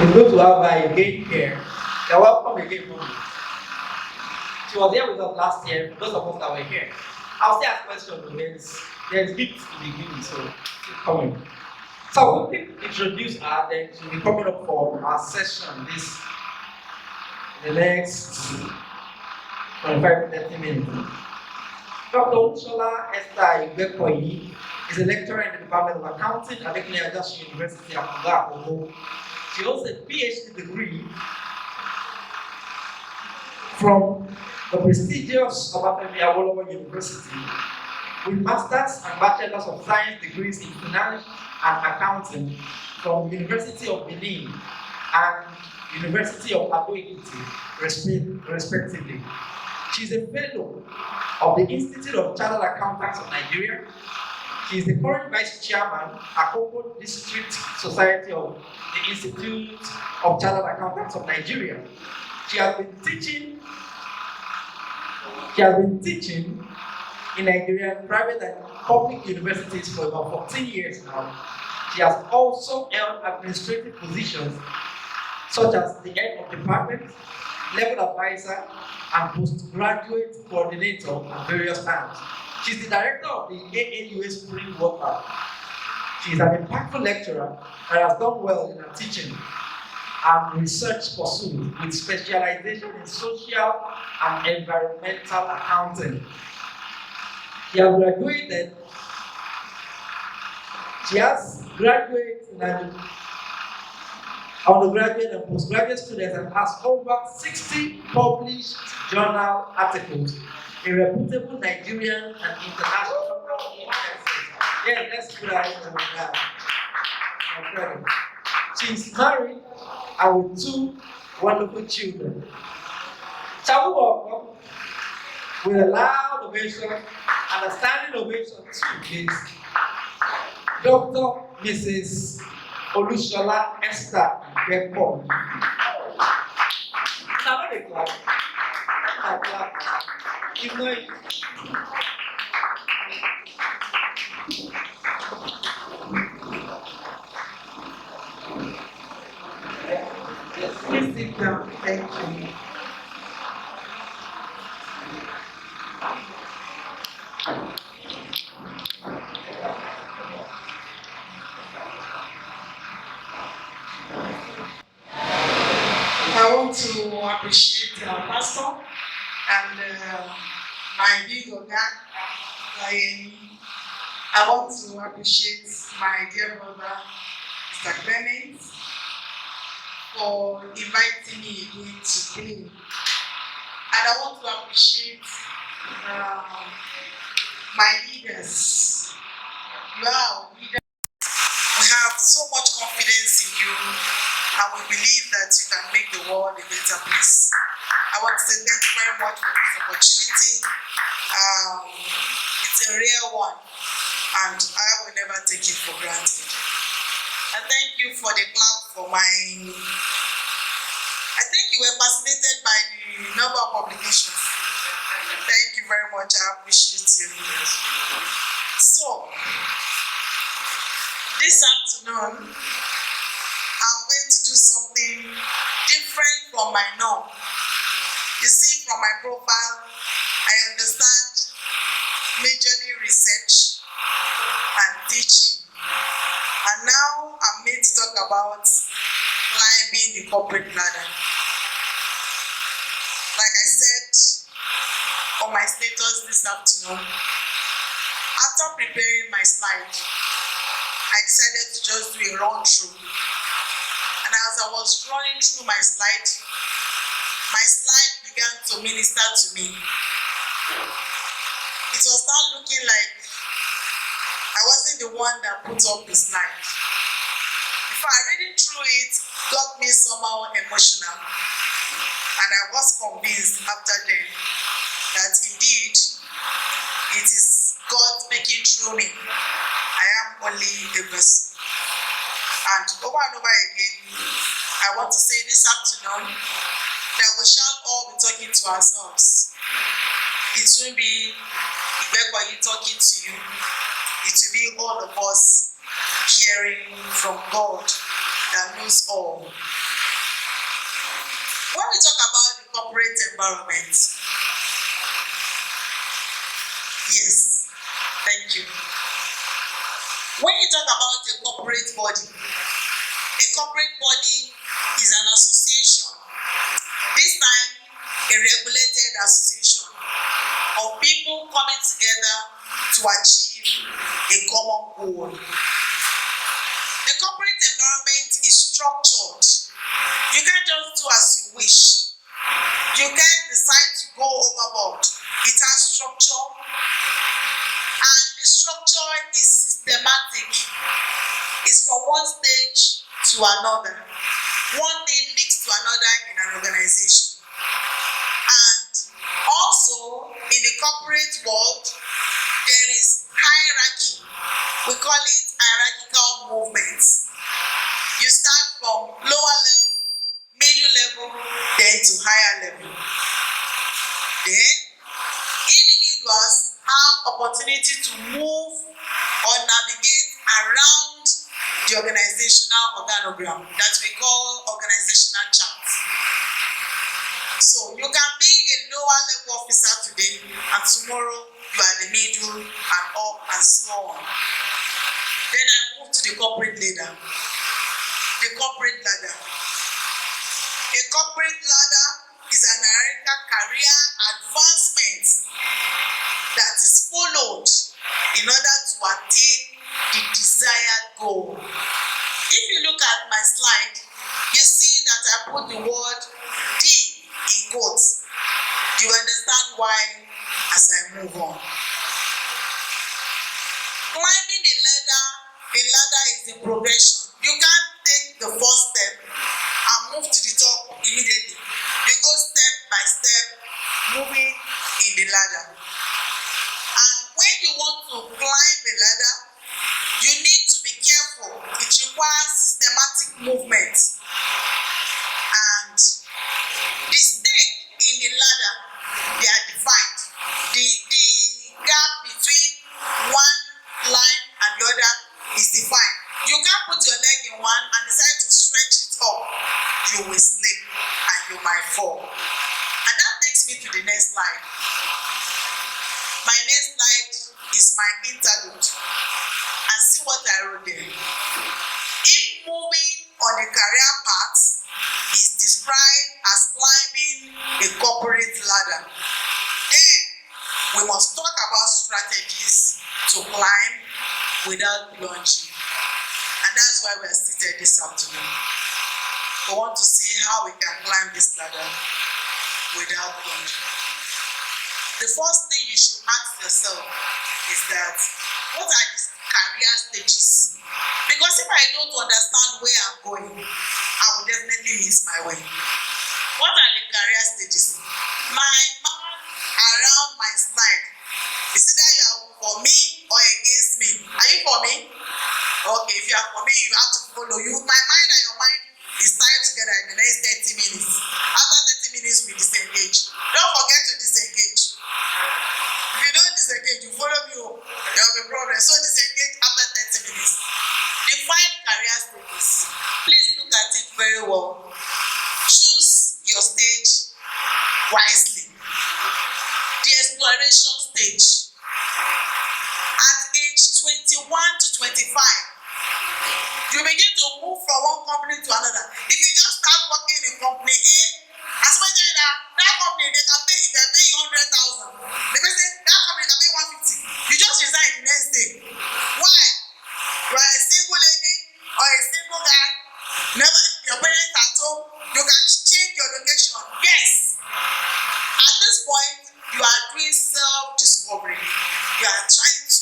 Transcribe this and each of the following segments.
It's good to have her again here. You're welcome again, Mommy. She was here with us last year, for those of us that were here. I'll still ask questions, there's gifts to be given, so keep coming. So we'll introduce her, then she'll be coming up for our session in the next 25 to 30 minutes. Dr. Olusola Igbekoyi is a lecturer in the Department of Accounting at Adashi University of Akoko. She holds a PhD degree from the prestigious Obafemi Awolowo University with Masters and Bachelors of Science degrees in Finance and Accounting from University of Benin and University of Ado-Ekiti, respectively. She is a fellow of the Institute of Chartered Accountants of Nigeria. She is the current vice chairman, Akoko District Society of the Institute of Chartered Accountants of Nigeria. She has been teaching in Nigerian private and public universities for about 14 years now. She has also held administrative positions such as the head of department, level advisor, and postgraduate coordinator at various times. She's the director of the AAUA Spring Water. She's an impactful lecturer and has done well in her teaching and research pursuit with specialization in social and environmental accounting. She has graduated in undergraduate and postgraduate students and has over 60 published journal articles in reputable Nigerian and international organizations. Yeah, let's put her in that. She's married and with 2 wonderful children. Shall we welcome with a loud ovation and a standing ovation to please Dr. Mrs. Olusola Igbekoyi. Now let me clap. You know it. Please sit down. Thank you. I want to appreciate our pastor and my big Oga. I want to appreciate my dear brother, Mr. Clement, for inviting me again today. And I want to appreciate my leaders. You are our leaders. We have so much confidence in you, and we believe that you can make the world a better place. I want to say thank you very much for this opportunity. It's a rare one, and I will never take it for granted. And thank you for the clap for my... I think you were fascinated by the number of publications. Thank you very much. I appreciate you. So, this afternoon, I'm going to do something different from my norm. You see, from my profile, I understand majorly research and teaching. And now I'm made to talk about climbing the corporate ladder. Like I said on my status this afternoon, after preparing my slide, I decided to just do a run through. And as I was running through my slide began to minister to me. It was not looking like I wasn't the one that put up the slide. In fact, reading through it got me somehow emotional. And I was convinced after then that indeed it is God speaking through me. I am only a vessel. And over again, I want to say this afternoon that we shall all be talking to ourselves. It won't be Igbekoyi talking to you. It will be all of us hearing from God that knows all When we talk about the corporate environment, yes, thank you. When you talk about a corporate body is an association, this time a regulated association of people coming together to achieve a common goal. The corporate environment is structured. You can't just do as you wish. You can't decide to go overboard. It has structure, and the structure is systematic. It's from one stage to another. One thing leads to another in an organization. And also, in the corporate world, there is hierarchy. We call it hierarchical movements. You start from lower level, middle level, then to higher level. Then, individuals have opportunity to move or navigate around the organizational organogram that we call organizational chart. So you can be a lower level officer today, and tomorrow you are the middle and up and so on. Then I move to the corporate leader. The corporate ladder. A corporate ladder is an hierarchical career advancement that is followed in order to attain the desired goal. If you look at my slide, you see that I put the word D in quotes. You understand why as I move on. Climbing a ladder is a progression. You can't take the first step and move to the top immediately. You go step by step, moving in the ladder. And when you want to climb a ladder, you need to be careful. It requires systematic movement. And the stake in the ladder, they are defined. The gap between one line and the other is defined. You can't put your leg in one and decide to stretch it up. You will slip and you might fall. And that takes me to the next slide. My next slide is my interlude. And see what I wrote there. If moving on the career path is described as climbing a corporate ladder, then we must talk about strategies to climb without plunging. And that's why we're seated this afternoon. We want to see how we can climb this ladder without plunging. The first thing you should ask yourself is that, what are the career stages? Because if I don't understand where I'm going, I will definitely miss my way. What are the career stages? My mark around my slide is either you are for me or against me. Are you for me? Okay, if you are for me, you have to follow you. My mind and your mind is tied together in the next 30 minutes. After 30 minutes, we disengage. Don't forget to disengage. If you don't disengage, you follow me, there will be a problem. So disengage after 30 minutes. Define career stages. Please look at it very well. Choose your stage wisely. The exploration stage. At age 21 to 25, you begin to move from one company to another. If you just start working in company A, as much as that company, they can pay you 100,000. Because that company can pay 150. You just resign the next day. Why? You are a single lady or a single guy. Never your parents at home. You can change your location. Yes. At this point, you are doing self-discovery. You are trying to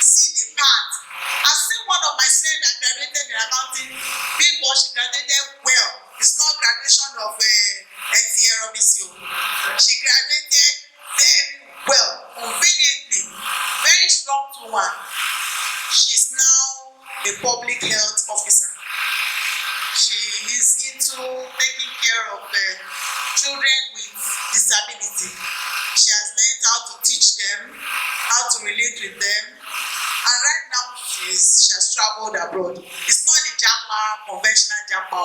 see the path. I've seen one of my students that graduated in accounting, being boss, she graduated well. It's not graduation of she graduated very well, conveniently, very strong to one. She's now a public health officer. She is into taking care of children with disability. She has learned how to teach them, how to relate with them, and right now she has traveled abroad. It's not the JAPA, conventional JAPA.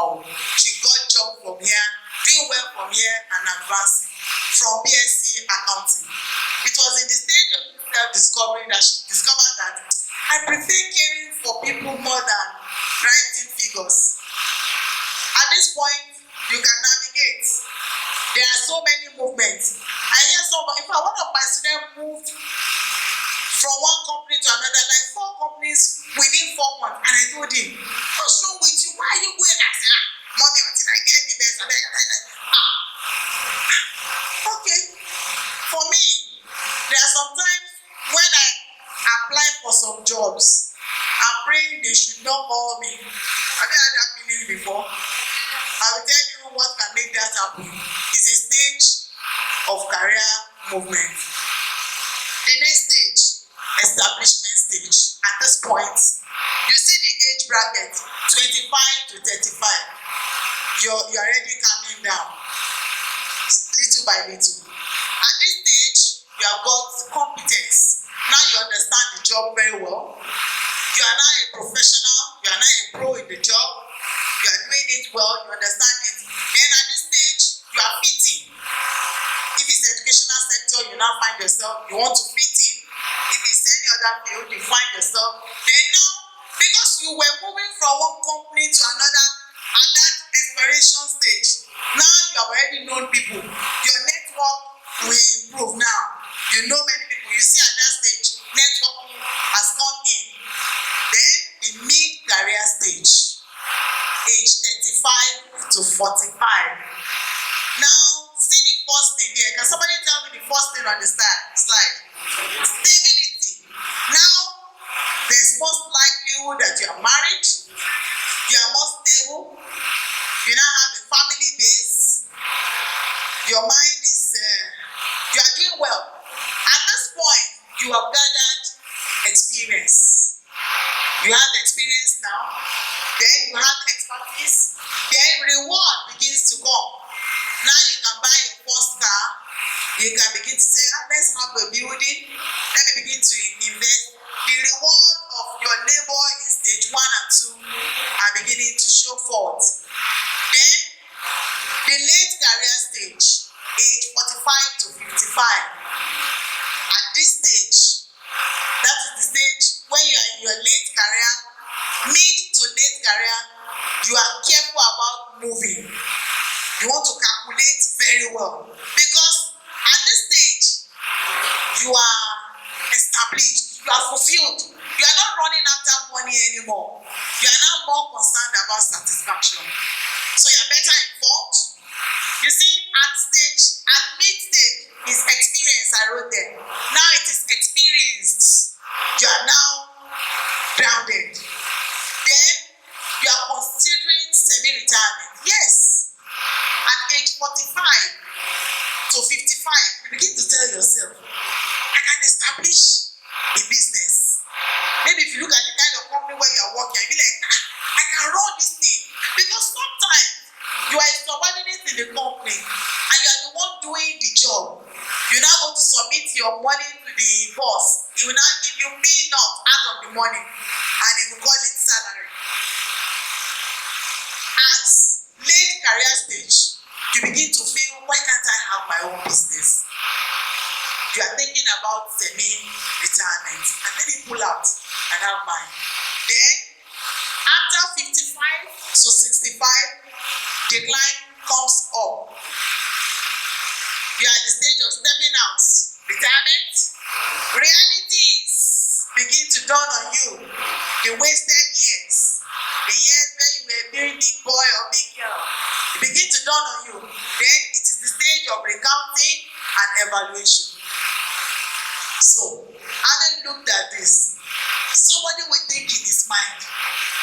She got job from here doing well from here and advancing from BSc accounting. It was in the stage of self-discovery that she discovered that I prefer caring for people more than writing figures. At this point, you can navigate. There are so many movements. I hear somebody, in fact, one of my students moved from one company to another, like 4 companies within 4 months. And I told him, what's wrong with you? Why are you going? I said, mommy, until I get the best. Okay. For me, there are sometimes when I apply for some jobs, I'm praying they should not call me. Have you had that feeling before? I will tell you what can make that happen. It's a stage of career movement. The next stage, establishment stage. At this point, you see the age bracket, 25 to 35. You're already coming down, little by little. At this stage, you have got competence. Now you understand the job very well. You are now a professional. You are now a pro in the job. You are doing it well. You understand it. Then at this stage, you are fitting. If it's the educational sector, you now find yourself, you want to fit in. If it's any other field, you find yourself. Then now, because you were moving from one company to another at that exploration stage, now you have already known people. Your network will improve now. You know many people. You see at that stage, networking has come in. Then the mid-career stage, age 35 to 45. Now, see the first thing here. Can somebody tell me the first thing on the slide? Stability. Now, there's most likelihood that you are married, you are more stable, you now have a family base, your mind is, you are doing well. At this point, you have gathered experience. You have experience now, then you have expertise, then reward begins to come. Now you can buy your first car, you can begin to say, let's have a building, let me begin to invest. The reward of your labor in stage 1 and 2 are beginning to show forth. Then, the late career stage, age 45 to 55. At this stage, that is the stage when you are in your late career, mid to late career, you are careful about moving. You want to calculate very well. Because at this stage, you are established, you are fulfilled. You are not running after money anymore. You are now more concerned about satisfaction. So you are better informed. You see, at mid-stage is experience, I wrote there. Now it is experienced. You are now grounded. Then you are considering semi-retirement. Yes. At age 45 to 55, you begin to tell yourself, I can establish a business. Maybe if you look at the kind of company where you are working, you'll be like, I can run this thing. Because sometimes you are a subordinate in the company and you are the one doing the job. You now go to submit your money to the boss. He will now give you peanuts out of the money and he will call it salary. At late career stage, you begin to feel, why can't I have my own business? You are thinking about semi-retirement and let me pull out and have mine. Then, after 55 to 65, the line comes up. You are at the stage of stepping out. Retirement. Realities begin to dawn on you. The wasted years. The years when you were a very big boy or big girl. It begin to dawn on you. Then it is the stage of recounting and evaluation. So, having looked at this, somebody will think in his mind,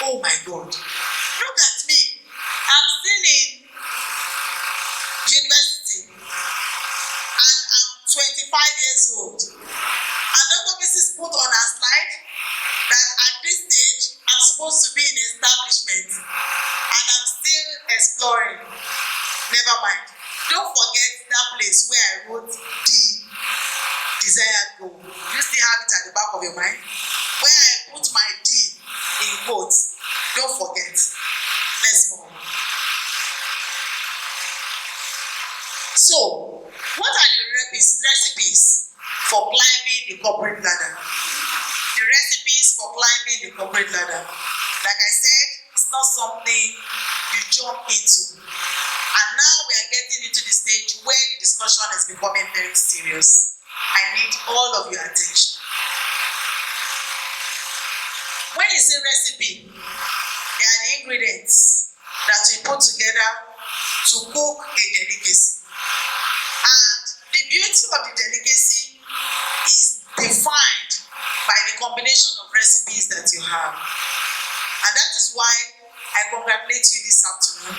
oh my God, look at me. I'm still in university and I'm 25 years old. And Dr. Mrs. put on her slide that at this stage, I'm supposed to be in establishment and I'm still exploring. Never mind. Don't forget that place where I wrote the desired goal. You still have it at the back of your mind? Where I put my D in quotes. Don't forget. Let's move. So, what are the recipes for climbing the corporate ladder? The recipes for climbing the corporate ladder. Like I said, it's not something you jump into. And now we are getting into the stage where the discussion is becoming very serious. I need all of your attention. When you say recipe, they are the ingredients that we put together to cook a delicacy. And the beauty of the delicacy is defined by the combination of recipes that you have. And that is why I congratulate you this afternoon,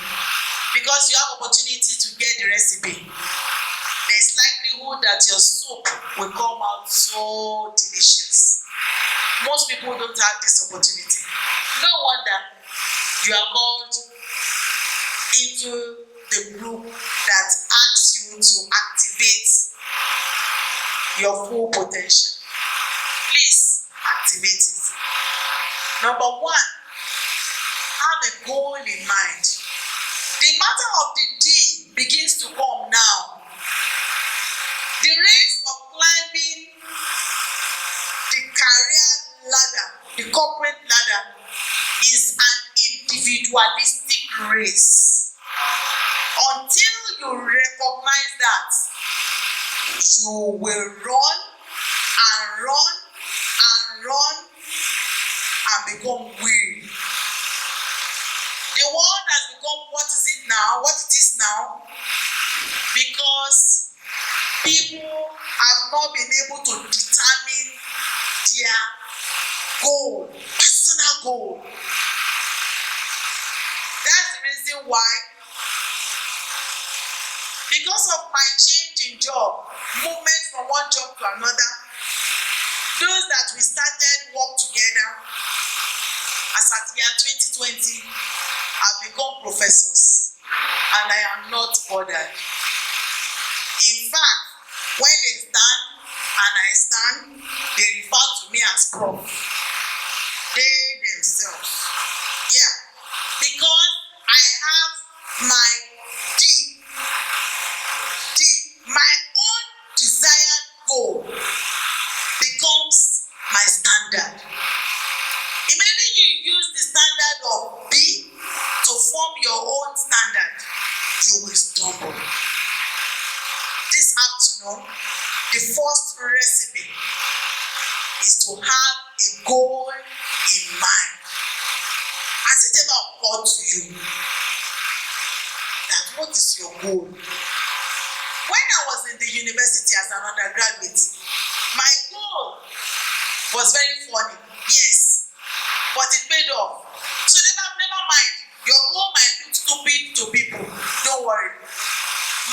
because you have opportunity to get the recipe. There's likelihood that your soup will come out so delicious. Most people don't have this opportunity. No wonder you are called into the group that asks you to activate your full potential. Please activate it. Number one, have a goal in mind. The matter of the D begins to come now. The race of climbing the career ladder, the corporate ladder, is an individualistic race. Until you recognize that, you will run and run and run and become weary. The world has become what it is now, because people have not been able to determine their goal, personal goal. That's the reason why, because of my change in job, movement from one job to another, those that we started work together as at year 2020 have become professors, and I am not bothered. In fact, when they stand and I stand, they refer to me as prof. They themselves. Yeah. Because I have my my own desired goal becomes my standard. Immediately you use the standard of B to form your own standard, you will stumble. This afternoon, the first recipe is to have a goal in mind. Has it ever occurred to you that what is your goal? When I was in the university as an undergraduate, my goal was very funny, yes, but it paid off. So never mind, your goal might look stupid to people, don't worry.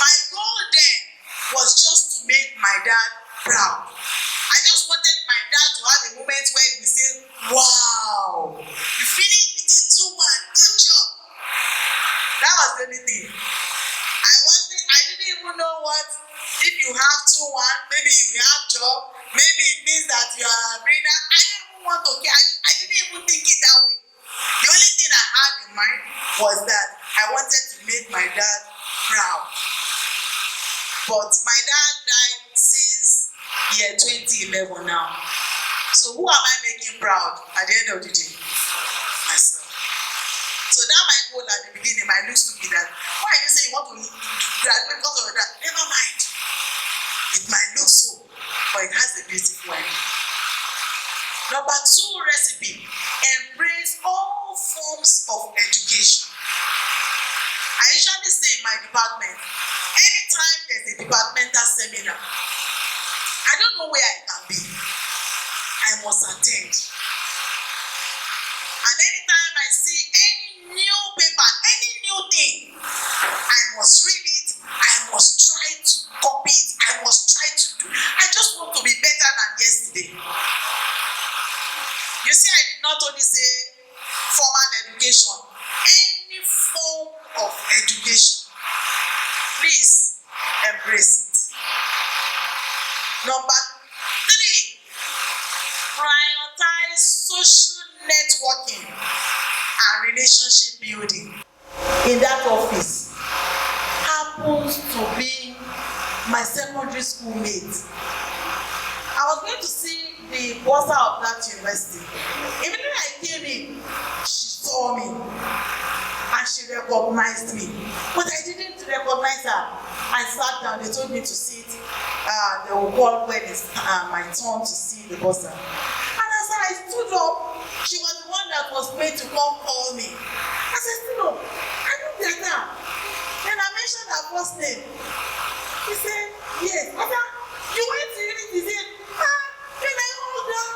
My goal then was just to make my dad proud. I just wanted my dad to have a moment where he would say, wow, you finished with a 2-1, good job. That was the only thing. I didn't even know what, if you have 2-1, maybe you have job, maybe it means that you are a brainer. I didn't even want to care. I didn't even think it that way. The only thing I had in mind was that I wanted to make my dad proud. But my dad died since year 2011 now. So who am I making proud at the end of the day? Myself. So that my goal at the beginning might look stupid. That why you say you want to graduate because of that? Never mind. It might look so, but it has a beautiful ending. Number 2 recipe: embrace all forms of education. I usually say in my department, anytime there's a departmental seminar, I don't know where I can be. I must attend. And anytime I see any new paper, any new thing, I must read it, I must try to copy it, I must try to do. I just want to be better than yesterday. You see, I did not only say formal education, any form of education. Please embrace it. Number 3, prioritize social networking and relationship building. In that office happens to be schoolmate. I was going to see the bursar of that university. Immediately I came in, she saw me and she recognized me. But I didn't recognize her. I sat down, they told me to sit. They will call when it's my turn to see the bursar. And as I stood up, she was the one that was made to come call me. I said, no, I looked at her. Then I mentioned her first name. She said, yes. I said, you went to unity? She said, then I hugged her.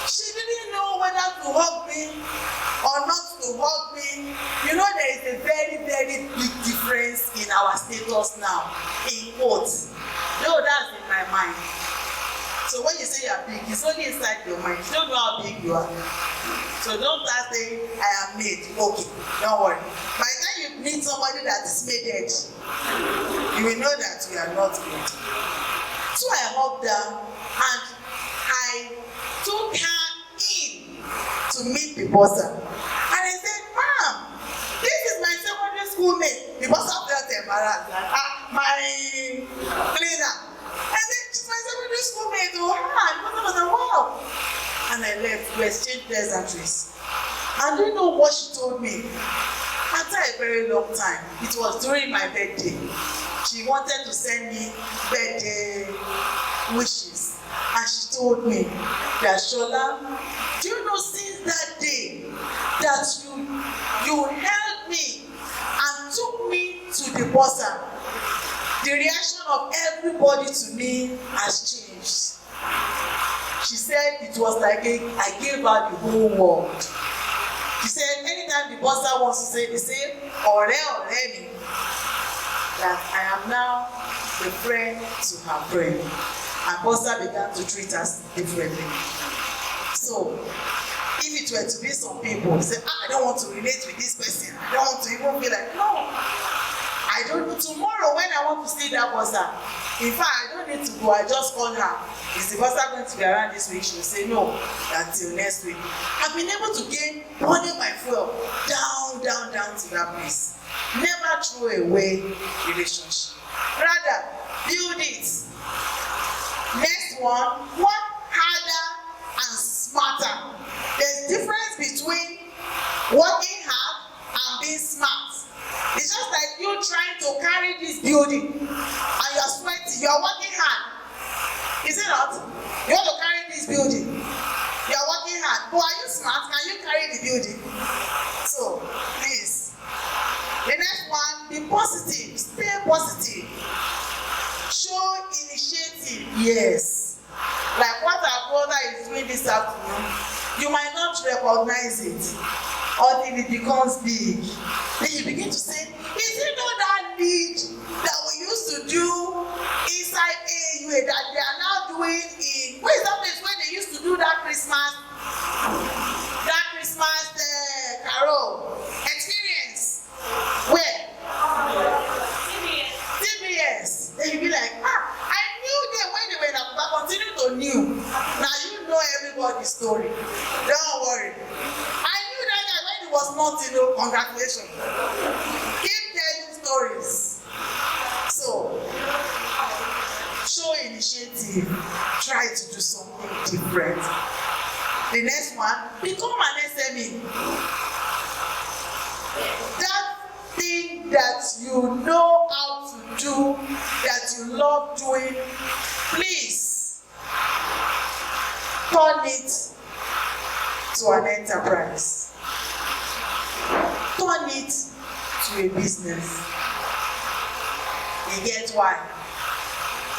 She didn't know whether to hug me or not to hug me. You know, there is a very, very big difference in our status now, in quotes. No, that's in my mind. So when you say you're big, it's only inside your mind. You don't know how big you are. So don't start saying, I am made. Okay, don't worry. By the time you meet somebody that is made, you will know that you are not made. So I hugged her and I took her in to meet the bursar. And I said, Ma'am, this is my secondary school mate. The bursar felt embarrassed. My cleaner. I said, she's my secondary school mate. Oh, hi. Wow. And I left. We exchanged pleasantries. And do you know what she told me? After a very long time, it was during my birthday. She wanted to send me birthday wishes. And she told me that, Shola, do you know since that day that you helped me and took me to the bursar, the reaction of everybody to me has changed. She said it was like I gave her the whole world. She said anytime the bursar wants to say the same, ọ̀rẹ́ mi, that I am now the friend to her friend. And bursar began to treat us differently. So, if it were to be some people say, I don't want to relate with this person, I don't want to even be like, no. I don't know. Tomorrow when I want to see that bursar, in fact, I don't need to go. I just call her. Is the bursar going to be around this week? She will say no until next week. I've been able to gain burning my fuel down to that place. Never throw away relationship. Rather, build it. Next one, work harder and smarter. There's difference between working hard and being smart. It's just like you trying to carry this building and you're sweating, you're working hard. Is it not? You want to carry this building. You're working hard. But are you smart? Can you carry the building? So, please. The next one, be positive. Stay positive. Show initiative. Yes. Like what our brother is doing this afternoon. You might not recognize it until it becomes big. Then you begin to say, is it not that need that we used to do inside AUA that they are now doing in, where is that place where they used to do that Christmas carol experience? Where? CBS. Then you be like, I knew them when they were up, but continue to knew. Now you know everybody's story. Don't worry. I knew that guy when he was not, congratulations. Keep telling stories. So, show initiative. Try to do something different. The next one, become an SME. That thing that you know how to do, that you love doing, please turn it to an enterprise. Turn it to a business. You get why?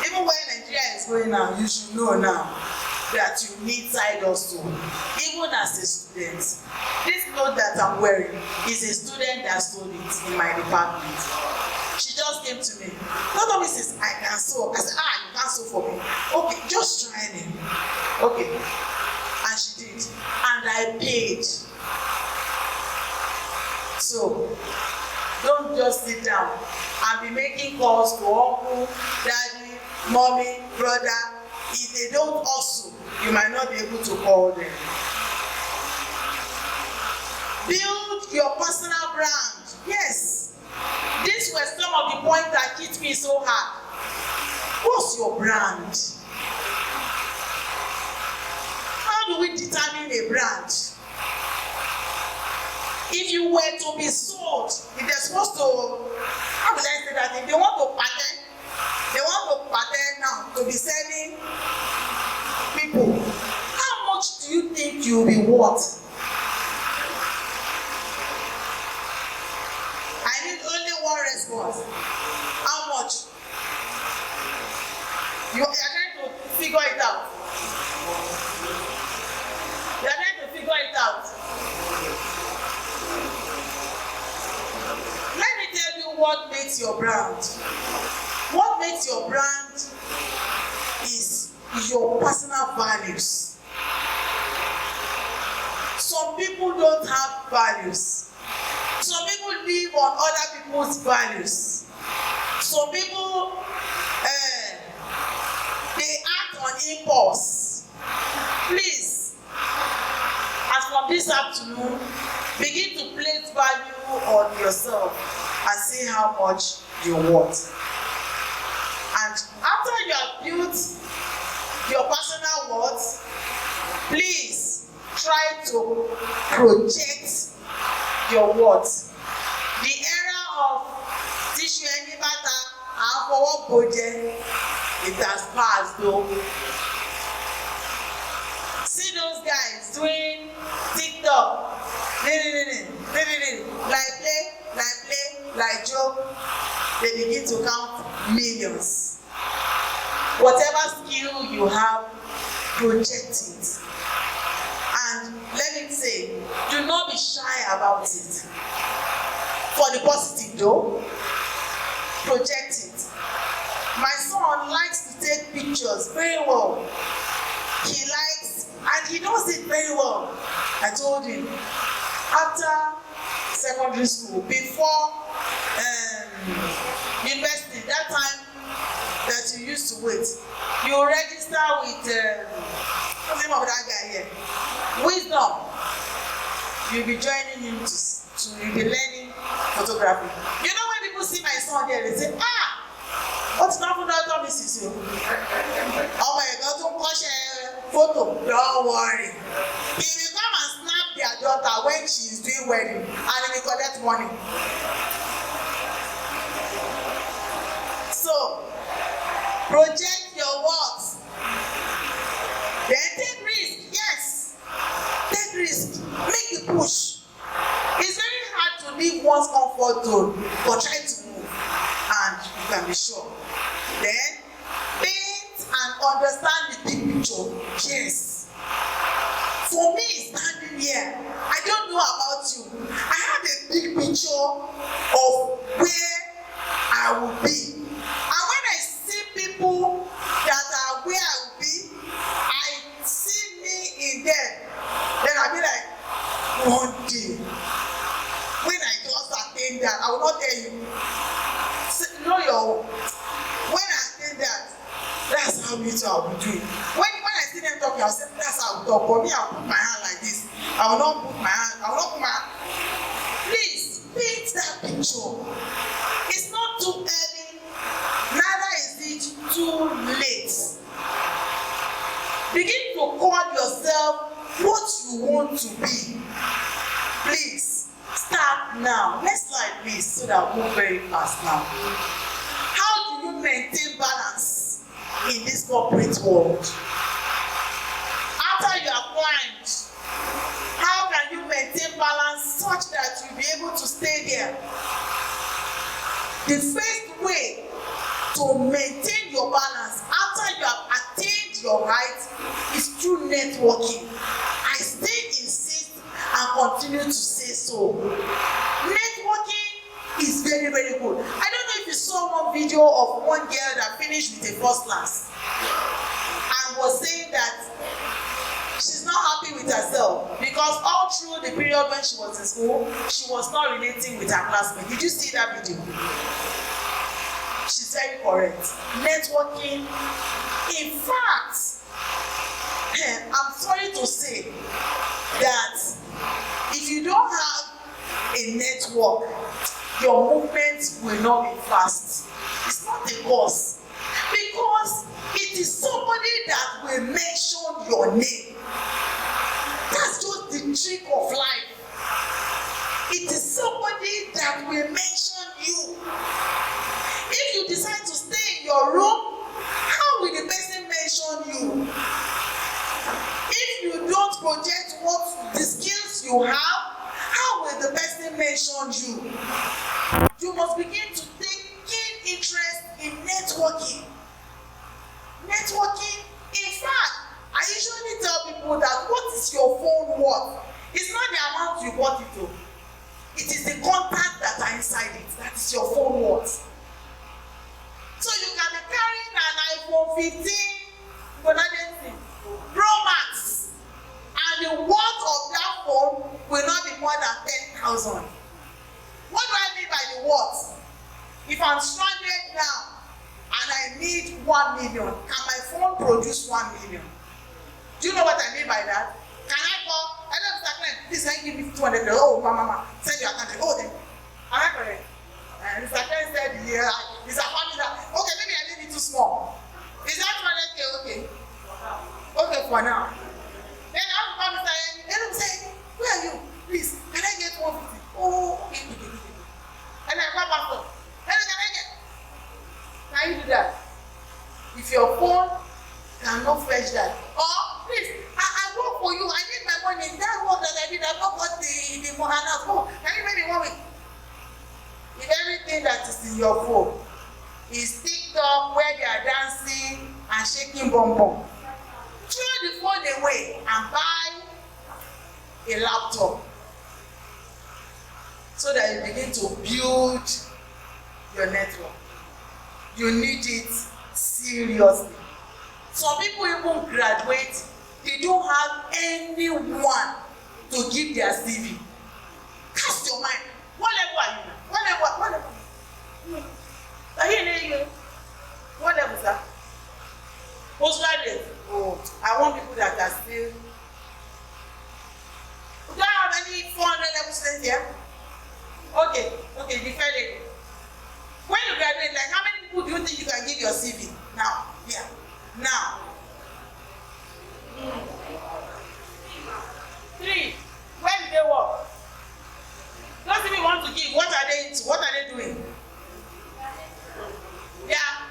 Even when Nigeria is going now, you should know now that you need side hustle. Even as a student, this cloth that I'm wearing is a student that sold it in my department. She just came to me. Not only says, I can sew. I said, you can't sew for me. Okay, just try me. Okay. And she did. And I paid. So, don't just sit down and be making calls to uncle, daddy, mommy, brother. If they don't hustle, you might not be able to call them. Build your personal brand. Yes. These were some of the points that hit me so hard. What's your brand? How do we determine a brand? If you were to be sold, if they're supposed to, how would I say that? If they want to pattern now to be selling people, how much do you think you'll be worth? I need only one response. How much? You are trying to figure it out. You are trying to figure it out. Let me tell you what makes your brand. What makes your brand is your personal values. Some people don't have values. Some people live on other people's values. Some people they act on impulse. Please, as from this afternoon, begin to place value on yourself and see how much you want. And after you have built your personal worth, please try to project your worth. The era of tissue any matter and forward budget, it has passed though. See those guys doing TikTok, like joke, they begin to count millions. Whatever skill you have, project it. And let me say, do not be shy about it. For the positive though, project it. My son likes to take pictures very well. He likes, and he does it very well. I told him, after secondary school, before university, that time that you used to wait, you register with, what's the name of that guy here? Wisdom. You'll be joining him to you'll be learning photography. You know when people see my son there, they say, what's not for that Mrs. You? Oh my God, don't watch a photo. Don't worry. He will come and snap their daughter when she is doing wedding and he will collect money. So, project your works. Then take risk. Yes. Take risk. Make it push. It's very hard to leave one's comfort zone, but try to move. And you can be sure. Then, paint and understand the big picture. Yes. For me, standing here, I don't know about you. I have a big picture of where I will be. And when I see people that are where I will be, I see me in them. Then I'll be like, one day, when I just attain that, I will not tell you. Know your, when I attain that, that's how it will be doing. When I see them talking, I'll say, that's how I will talk. For me, I'll put my hand like this. I will not put my hand. Please, paint that picture. It's not too early, neither is it too late. Begin to call yourself what you want to be. Please, start now. Let's slide please so that we'll move very fast now. How do you maintain balance in this corporate world? After you have climbed, how can you maintain balance such that you'll be able to stay there? The first way to maintain your balance after you have attained your height is through networking. I still insist and continue to say so. Networking is very, very good. I don't know if you saw one video of one girl that finished with a first class and was saying that she's not happy with herself because all through the period when she was in school, she was not relating with her classmates. Did you see that video? She's very correct. Networking. In fact, I'm sorry to say that if you don't have a network, your movement will not be fast. It's not a cause. Because It is somebody that will mention your name. That's just the trick of life. It is somebody that will mention you. If you decide to stay in your room, how will the person mention you? If you don't project what the skills you have, how will the person mention you? You must begin to take keen interest in networking. Networking, in fact, I usually tell people that what is your phone worth? It's not the amount you bought it to. It is the contact that are inside it. That is your phone worth. So you can be carrying an iPhone 15 Pro Max, and the worth of that phone will not be more than 10,000. What do I mean by the worth? If I'm stranded now and I need 1 million, can my phone produce 1 million? Do you know what I mean by that? Can I call? Hello, Mr. Client, please can you give me 200? Oh, mama, send your account. Oh, then. Am I correct? And Mr. Client said, yeah, it's a family that, okay, maybe I need it too small. Is that 200K okay? Okay, for now. Then I will call Mr. N. Then I will say, where are you? Please, can I get 150? Oh, okay. And I call Pastor. Hello, can I get? Can you do that? If your phone cannot fetch that, or please, I work for you. I need my money. That work that I did, I not got the money. Oh, can you maybe 1 week? If everything that is in your phone is TikTok where they are dancing and shaking bum bum, throw the phone away and buy a laptop so that you begin to build your network. You need it seriously. Some people even graduate, they don't have anyone to give their CV. Cast your mind. What level are you? What level? Are you in a what level, sir? Postgraduate. Oh, I want people that are still. Do I have any 400 level students here? Okay, defending. When you graduate, like how many people do you think you can give your CV now? Yeah, now. 3. Where do they work? Those people want to give. What are they into? What are they doing? Yeah,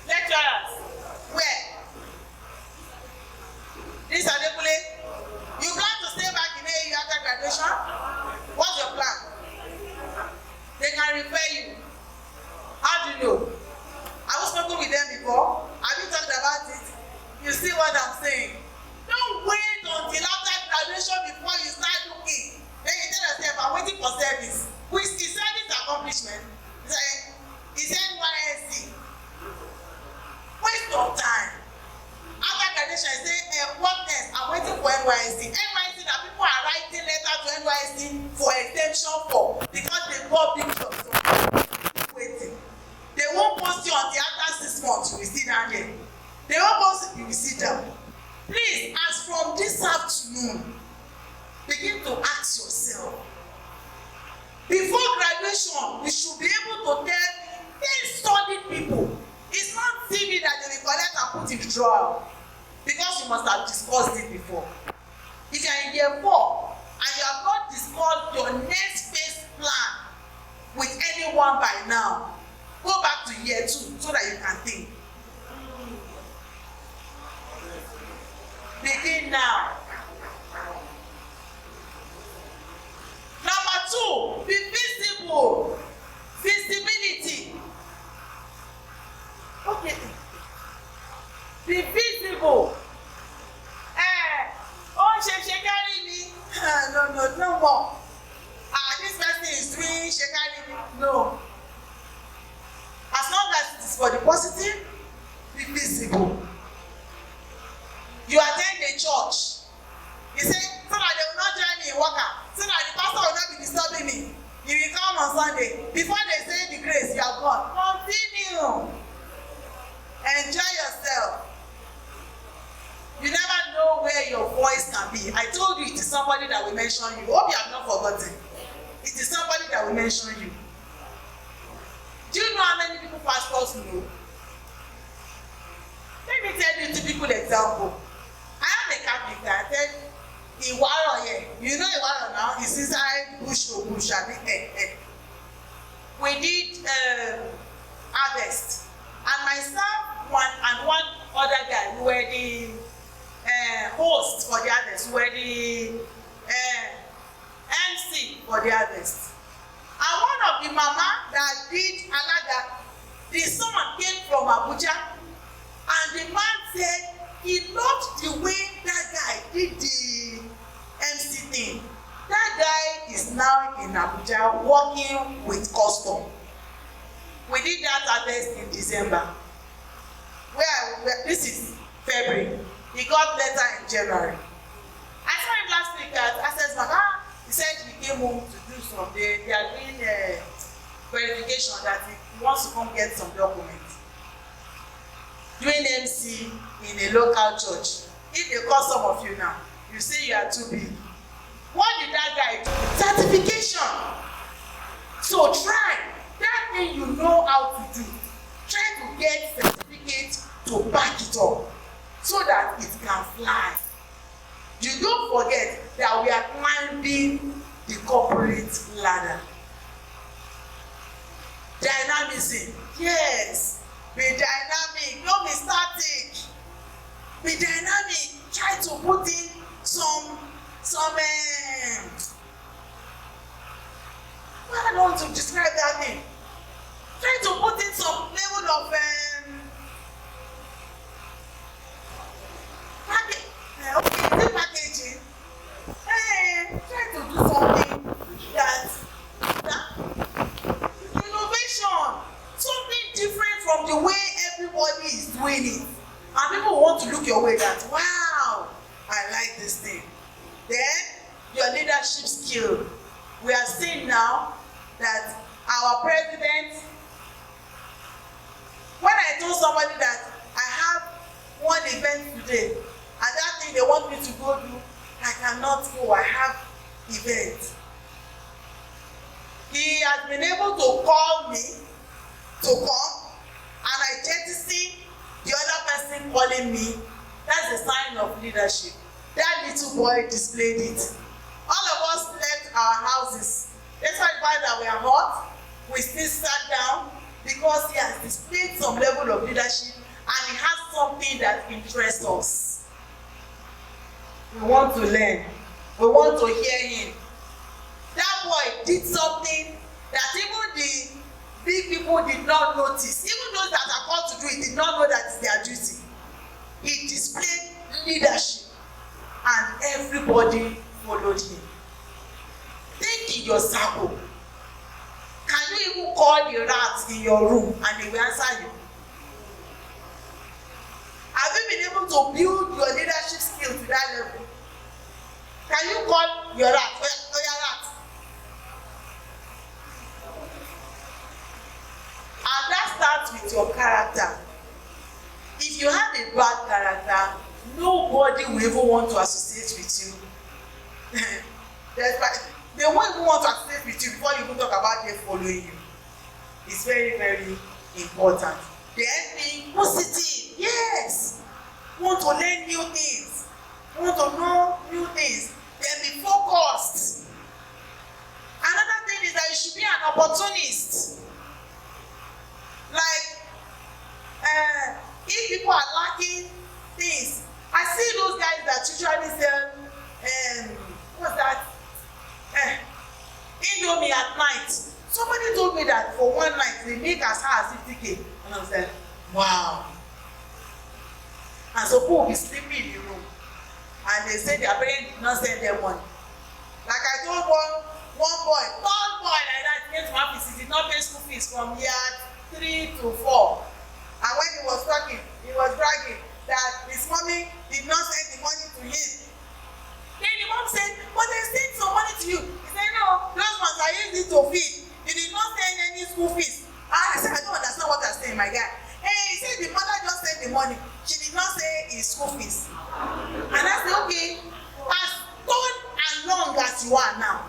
lecturers. Where? This Adekule. You plan to stay back in AU after graduation? What's your plan? They can refer you. How do you know? Have you spoken with them before? Have you talked about it? You see what I'm saying? Don't wait until after graduation before you start looking. Then you tell yourself, I'm waiting for service. Which is service accomplishment. It's NYSC. Waste of time. After graduation, I say, what next? I'm waiting for NYSC. NYSC that people are writing letters to NYSC for exemption for because they got big jobs. So waiting. They won't post you until after 6 months. You will sit down there. They won't post you, you will sit down. Please, as from this afternoon, begin to ask yourself. Before graduation, you should be able to tell 10 solid people. It's not CV that they will collect and put in drawer because you must have discussed it before. If you are in year 4 and you have not discussed your next phase plan with anyone by now, go back to year 2 so that you can think. Begin now. Number 2, be visible. Visibility. Okay. Be visible. Carry me. No more. This person is doing carry me. No. As long as it is for the positive, be visible. You attend a church. You say, so that they will not join me in worker. So that the pastor will not be disturbing me. You will come on Sunday. Before they say the grace, you are gone. Continue. Enjoy yourself. You never know where your voice can be. I told you it is somebody that will mention you. Hope you have not forgotten. It is somebody that will mention you. Do you know how many people pastors know? Then Let me tell you a typical example. I am a carpenter. Then Iwaro here. You know Iwaro now? It's inside bush to bush. We did harvest. And myself and one other guy, we were the host for the harvest. We were the MC for the harvest. And one of the mama that did Alaga, the son came from Abuja, and the man said he loved the way that guy did the MC thing. That guy is now in Abuja working with custom. We did that harvest in December. This is February. He got letter in January. I saw him last week at Access Bank. He said he came home to do some. They are doing verification that he wants to come get some documents. Doing MC in a local church. If they call some of you now, you say you are too big. What did that guy do? Certification. So try that thing you know how to do. Try to get certificate to back it up so that it can fly. You don't forget that we are climbing the corporate ladder. Dynamism. Yes. Be dynamic. Don't be static. Be dynamic. Try to put in some I don't want to describe that thing. Try to put in some level of packaging. Try to do something that innovation, something different from the way everybody is doing it. And people want to look your way that, wow, I like this thing. Then, your leadership skill. We are seeing now that our president, when I told somebody that I have one event today, and that thing they want me to go do, I cannot go, I have event. He has been able to call me to come, and I jettison the other person calling me. That's a sign of leadership. That little boy displayed it. All of us left our houses. Despite the fact that we are hot, we still sat down because he has displayed some level of leadership and he has something that interests us. We want to learn. We want to hear him. That boy did something that even the big people did not notice. Even those that are called to do it did not know that it's their duty. He displayed leadership and everybody followed him. Think in your circle. Can you even call the rats in your room and they will answer you? Have you been able to build your leadership skill to that level? Can you call your rat? Or your rat? And that starts with your character. If you have a bad character, nobody will even want to associate with you. They won't even want to associate with you before you even talk about them following you. It's very, very important. Then being positive. Yes. Want to learn new things. Want to know new things. Then be focused. Another thing is that you should be an opportunist. Like, if people are lacking things, I see those guys that usually sell, what's that? Indomie at night. Somebody told me that for one night they make as high as 50K. And I said, wow. And so people will be sleeping in the room. And they say their parents did not send them money. Like I told one boy, tall boy like that, came to my office, he did not pay school fees from year 3 to 4. And when he was talking, he was bragging that his mommy did not send the money to him. Then the mom said, but they sent some money to you. He said, no, those ones I used it to feed. You did not send any school fees. I said, I don't understand what you're saying, my guy. Hey, he said the mother just sent the money. She did not say his school fees. And I said, okay, as tall and long as you are now,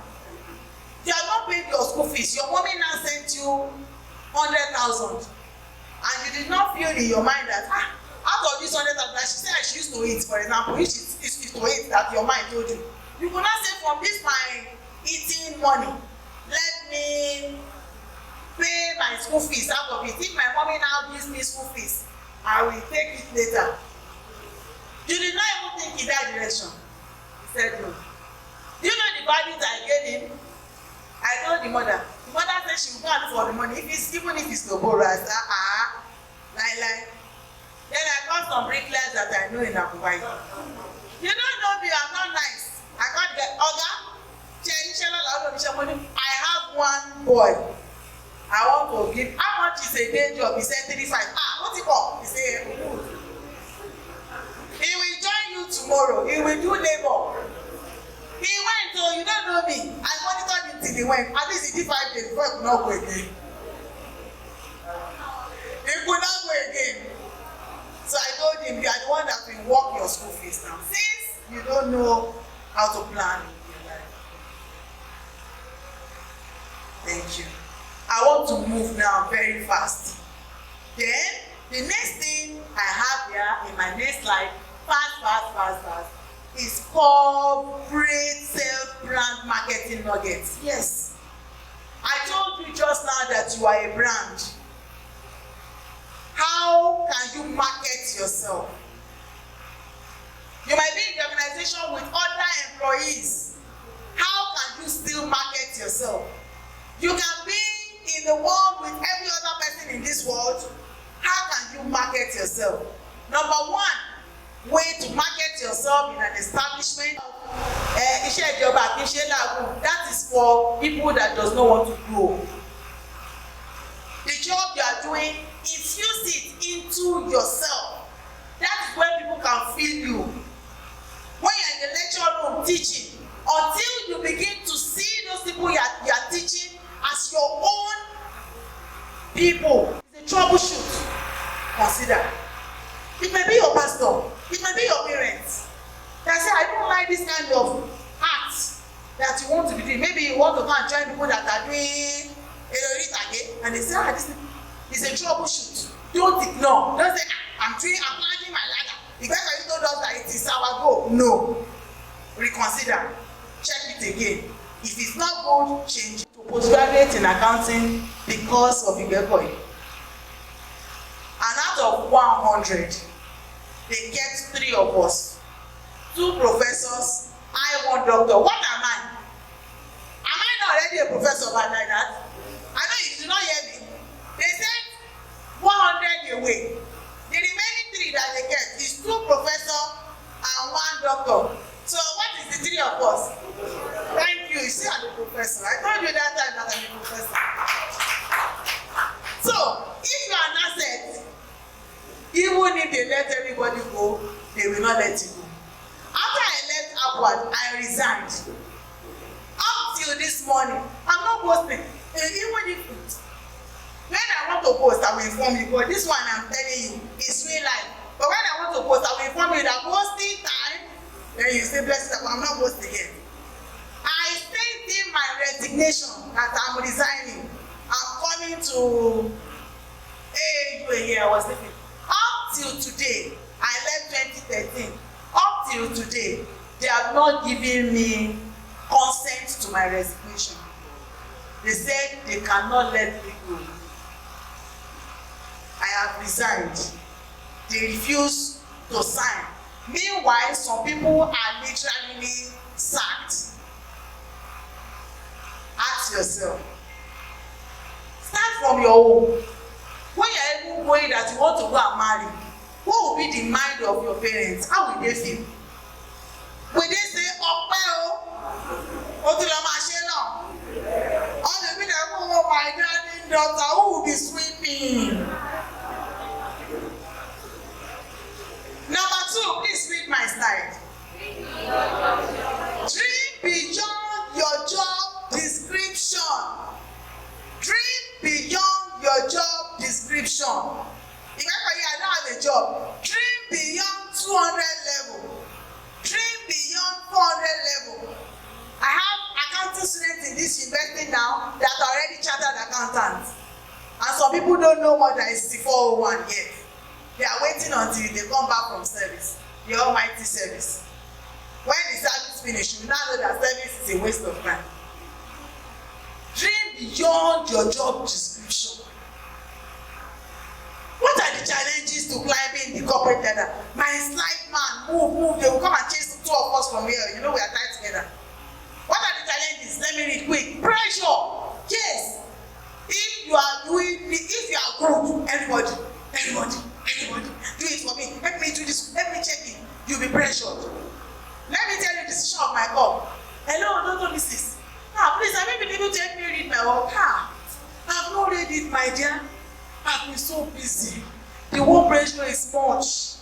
you have not paid your school fees. Your mommy now sent you 100,000. And you did not feel in your mind that, out of this 100,000 she said she used to eat, for example, if she used to eat that your mind told you, you could not say from this my eating money, let me pay my school fees out of it. If my mommy now gives me school fees, I will take it later. You did not even think in that direction. He said no. Do you know the values I gave him? I told the mother. The mother said she will go and look for the money. Even if it's to borrow, I said, lie. Then I called some bricklayers that I know in Abuja. You don't know me, I'm not nice. I can't get Oga. I have one boy. I want to give. How much is a day job? He said 35. What's it called? He said, he will join you tomorrow. He will do labor. He went, so you don't know me. I monitored him till he went. At least he did 5 days before he could not go again. He could not go again. So I told him, you are the one that will work your school fees now. Since you don't know how to plan your life. Thank you. I want to move now very fast. Then, the next thing I have here in my next slide, fast, is corporate self-brand marketing nuggets. Yes. I told you just now that you are a brand. How can you market yourself? You might be in the organization with other employees. How can you still market yourself? You can be in the world with every other person in this world. How can you market yourself? Number one way to market yourself in an establishment, that is for people that does not want to grow. The job you are doing, infuse it into yourself. That is where people can feel you. When you're in the lecture room teaching, until you begin to see those people you are teaching as your own people, it's a troubleshoot. Consider. It may be your pastor, it may be your parents. They say, I don't like this kind of act that you want to be doing. Maybe you want to go and join people that are doing and they say, this is a troubleshoot. Don't ignore. Don't say, I'm climbing my ladder. The guy that you told us that it is our goal. No. Reconsider. Check it again. If it's not good, change it to postgraduate in accounting because of Igbekoyi. And out of 100, they kept 3 of us. 2 professors, I 1 doctor. What am I? Am I not already a professor but like that? I know you do not hear me. They sent 100 away. The remaining 3 that they get is 2 professors and 1 doctor. So what is the 3 of us? Thank you. You see, I'm a professor. I told you that time that I'm a professor. So if you are an asset, even if they let everybody go, they will not let you go. After I left Upward, I resigned. Up till this morning, I'm not boasting. Even if when I want to post, I will inform you. But this one I'm telling you is real life. But when I want to post, I will inform you that posting time, then you say, bless you, I'm not posting again. I sent in my resignation that I'm resigning. I'm coming to here. I was thinking. Up till today, I left 2013. Up till today, they have not given me consent to my resignation. They said they cannot let me go. I have resigned. They refuse to sign. Meanwhile, some people are literally sacked. Ask yourself. Start from your own. When you're even going that you want to go and marry, what will be the mind of your parents? How will they feel? Will they say, all the people that go, my granddaughter, who will be sweeping? Number 2, please read my slide. Dream beyond your job description. Dream beyond your job description. If I don't have a job, dream beyond 200 level. Dream beyond 400 level. I have accounting students in this university now that are already chartered accountants. And some people don't know what that is 401 yet. they are waiting until they come back from service, the almighty service. When the service finish, you now know that service is a waste of time. Dream beyond your job description. What are the challenges to climbing the corporate ladder? My slide man, move, they will come and chase two of us from here. You know we are tied together. What are the challenges? Let me read quick. Pressure. Yes. If you are good, everybody, do it for me. Help me do this, help me check it. You'll be pressured. Let me tell you the decision of my God. Hello, Dr. Mrs. Please, have you been able to help me read my work? I've not read it, my dear. I've been so busy. The work pressure is much.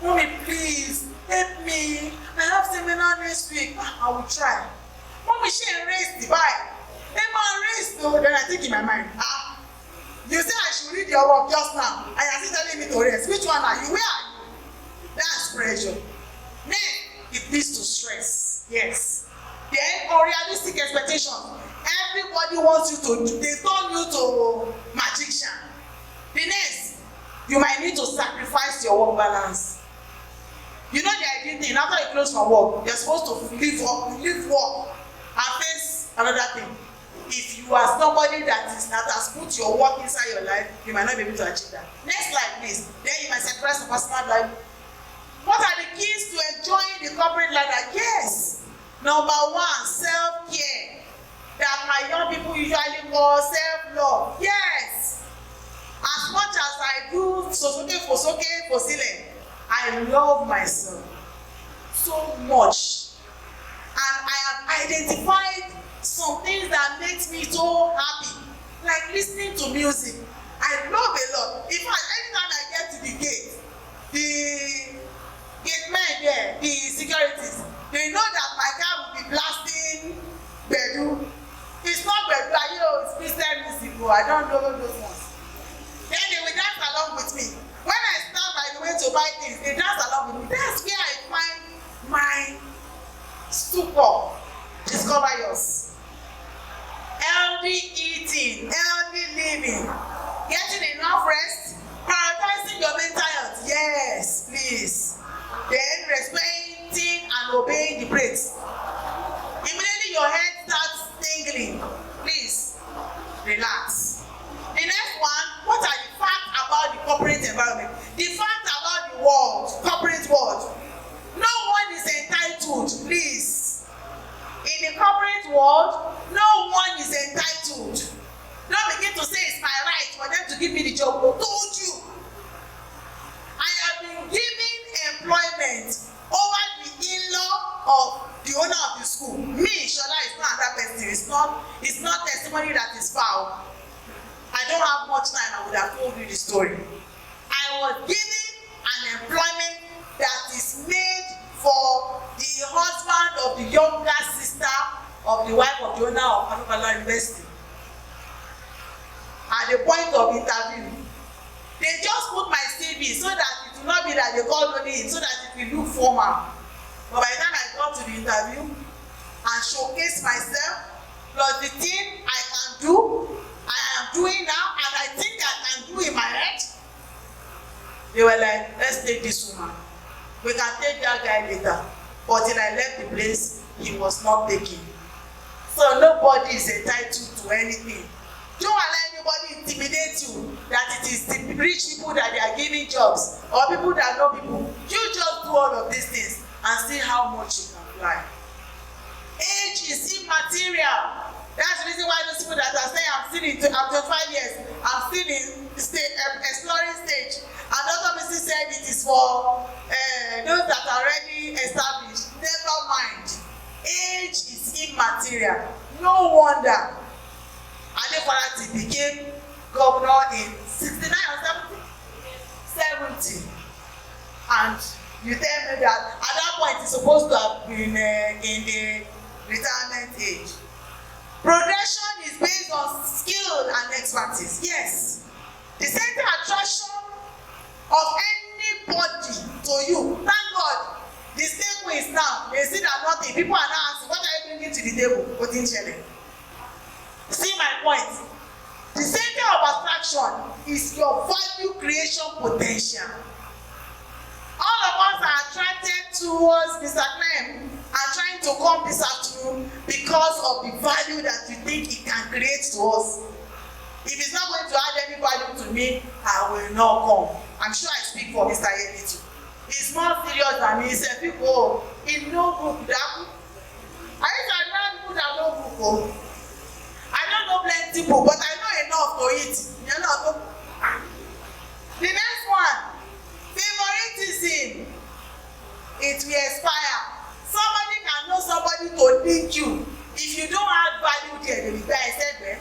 Mommy, please, help me. I have seminar next week. I will try. Mommy, she erased the Bible. Emma erased. No, then I think in my mind. You say I should read your work just now. And you're still telling me to rest. Which one are you? Where are you? That's pressure. Then it leads to stress. Yes. Then unrealistic expectations. Everybody wants you to, they turn you to magician. The next, you might need to sacrifice your work balance. You know the ideal thing, after you close from work, you're supposed to leave work and face another thing. If you are somebody that has put your work inside your life, you might not be able to achieve that. Next slide, please. Then you might sacrifice your personal life. What are the keys to enjoying the corporate ladder? Yes. Number one, self-care. That my young people usually call self-love. Yes. As much as I do fosoke, I love myself so much. And I have identified some things that makes me so happy. Like listening to music. I love a lot. In fact, anytime I get to the gate, the gate men there, the securities, they know that my car will be blasting Bedu. It's not Bedu, it's Christian music. I don't know those ones. Then they will dance along with me. When I start by the way to buy things, they dance along with me. That's where I find my super. Discover yours. Healthy eating, healthy living, getting enough rest, prioritizing your mental health. Yes, please. Then respecting and obeying the breaks. Immediately your head starts tingling. Please relax. The next one, what are the facts about the corporate environment? The facts about the world, corporate world. No one is entitled, please. In the corporate world, no one is entitled. Don't begin to say it's my right for them to give me the job. Who told you? I have been given employment over the in-law of the owner of the school. Me, Shola, is not that person. It's not testimony that is foul. I don't have much time. I would have told you the story. I was given an employment that is made for the husband of the younger sister of the wife of the owner of Olusola University. At the point of interview, they just put my CV so that it will not be that they called only it, so that it will look formal. But by the time I got to the interview and showcase myself, plus the thing I can do, I am doing now, and I think I can do in my head, they were like, let's take this woman. We can take that guy later. But till I left the place, he was not taken. So nobody is entitled to anything. Don't allow anybody intimidate you that it is the rich people that they are giving jobs or people that know people. You just do all of these things and see how much you can fly. Age is immaterial. That's the reason why those people that are saying I'm 25 years, I'm still in exploring stage. And Dr. Mrs. said it is for those that are already established. Never mind. Age is immaterial. No wonder Adefarati became governor in 69 or 70. And you tell me that at that point he's supposed to have been in the retirement age. Progression is based on skill and expertise. Yes. The center attraction of anybody to you. Thank God. The table is now. They see that nothing. People are now asking, what are you bringing to the table? See my point. The center of attraction is your value creation potential. All of us are attracted towards Mr. Clem and trying to come this afternoon because of the value that you think it can create to us. If it's not going to add any value to me, I will not come. I'm sure I speak for Mr. Yemi too. He's more serious than me. He said, people, in no book that I used to learn people that know book. Oh. I don't know plenty book, but I know enough to eat. You know. The next one, favoritism. It will expire. Somebody can know somebody to link you. If you don't add value there, they will die. I said, well,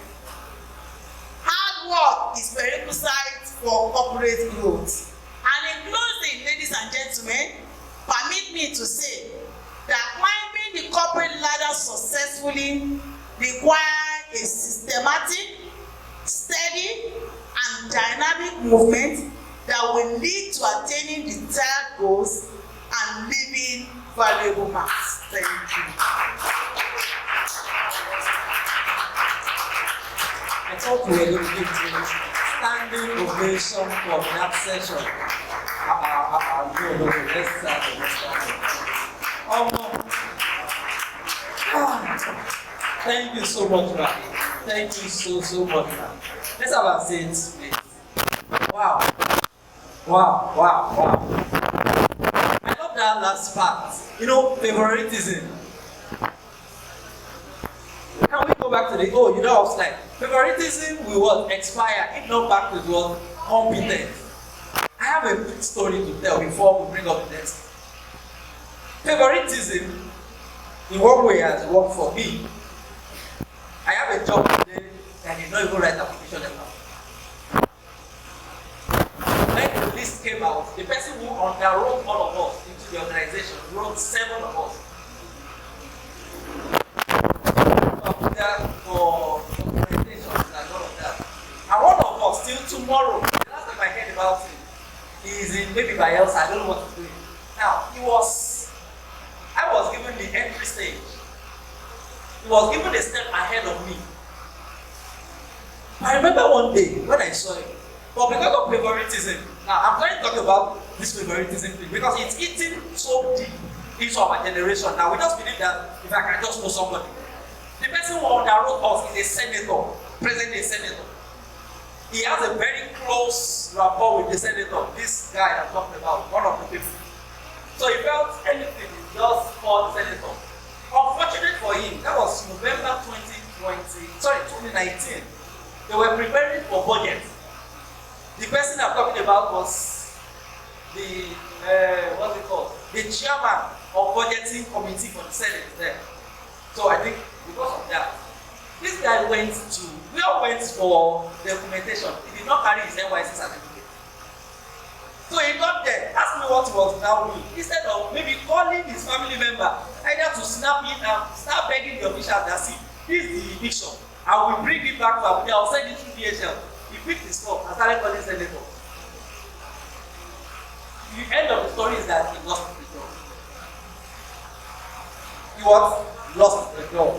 hard work is prerequisite for corporate growth. And in closing, ladies and gentlemen, permit me to say that climbing the corporate ladder successfully requires a systematic, steady, and dynamic movement that will lead to attaining desired goals and leaving valuable marks. Thank you. I thought we were going to give standing ovation for that session. No, let's start. Thank you so much, man. Thank you so much, man. Let's have a seat, please. Wow. I love that last part. You know, favoritism. Can we go back to the, I was like, favoritism will what? Expire, if not back to what? Competence. I have a quick story to tell before we bring up the next. Favoritism, in one way, has worked for me. I have a job today and did not even write application letter. When the list came out, the person who underwrote all of us into the organization wrote 7 of us. For presentations and all of that. And one of us, till tomorrow, the last time I heard about him, he's in maybe by else, I don't know what to do. Now, I was given the entry stage. He was given a step ahead of me. I remember one day when I saw him, but because of favoritism, now I'm trying to talk about this favoritism thing because it's eating so deep into our generation. Now we just believe that if I can just know somebody. The person who underwrote us is a senator, presently a senator. He has a very close rapport with the senator, this guy I'm talking about, one of the people. So he felt anything just for the senator. Unfortunate for him, that was November 2019. They were preparing for budget. The person I'm talking about was the, what's it called? The chairman of budgeting committee for the Senate there. So I think because of that, this guy we all went for the documentation. He did not carry his NYC certificate. So he got there, asked me what he was now doing. Instead of maybe calling his family member, either to snap it and start begging the official that see, this is the eviction. I will bring it back to Abuja, I'll send it through DHL. He picked his phone and started calling senator. The end of the story is that he lost the job. He lost the job.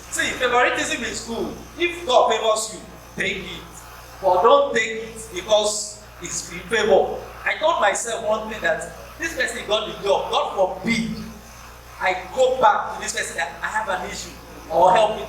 See, favoritism is good. If God favors you, take it. But don't take it because it's in favor. I told myself one thing that this person got the job. God forbid I go back to this person that I have an issue or help me.